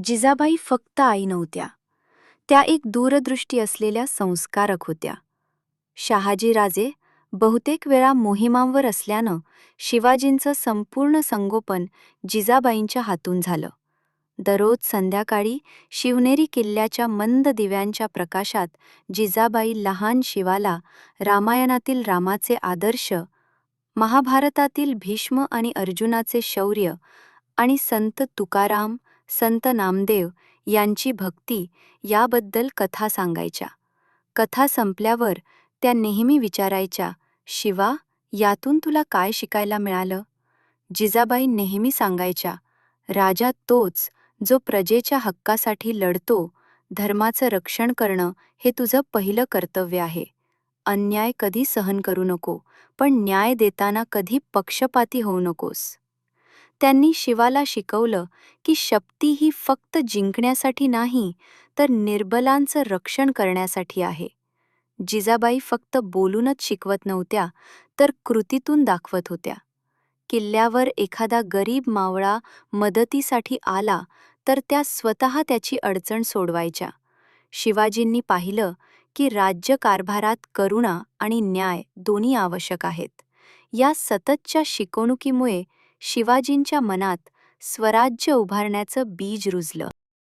जिजाबाई फक्त आई नव्हत्या. त्या एक दूरदृष्टी असलेल्या संस्कारक होत्या. शहाजीराजे बहुतेक वेळा मोहिमांवर असल्यानं शिवाजींचं संपूर्ण संगोपन जिजाबाईंच्या हातून झालं. दररोज संध्याकाळी शिवनेरी किल्ल्याच्या मंद दिव्यांच्या प्रकाशात जिजाबाई लहान शिवाला रामायणातील रामाचे आदर्श, महाभारतातील भीष्म आणि अर्जुनाचे शौर्य आणि संत तुकाराम, संत नामदेव यांची भक्ती याबद्दल कथा सांगायच्या. कथा संपल्यावर त्या नेहमी विचारायच्या, शिवा, यातून तुला काय शिकायला मिळालं? जिजाबाई नेहमी सांगायच्या, राजा तोच जो प्रजेच्या हक्कासाठी लढतो. धर्माचं रक्षण करणं हे तुझं पहिलं कर्तव्य आहे. अन्याय कधी सहन करू नको, पण न्याय देताना कधी पक्षपाती होऊ नकोस. त्यांनी शिवाला शिकवलं की शक्ती ही फक्त जिंकण्यासाठी नाही, तर निर्बलांचं रक्षण करण्यासाठी आहे. जिजाबाई फक्त बोलूनच शिकवत नव्हत्या, तर कृतीतून दाखवत होत्या. किल्ल्यावर एखादा गरीब मावळा मदतीसाठी आला तर त्या स्वतः त्याची अडचण सोडवायच्या. शिवाजींनी पाहिलं की राज्यकारभारात करुणा आणि न्याय दोन्ही आवश्यक आहेत. या सततच्या शिकवणुकीमुळे शिवाजींच्या मनात स्वराज्य उभारण्याचं बीज रुजलं.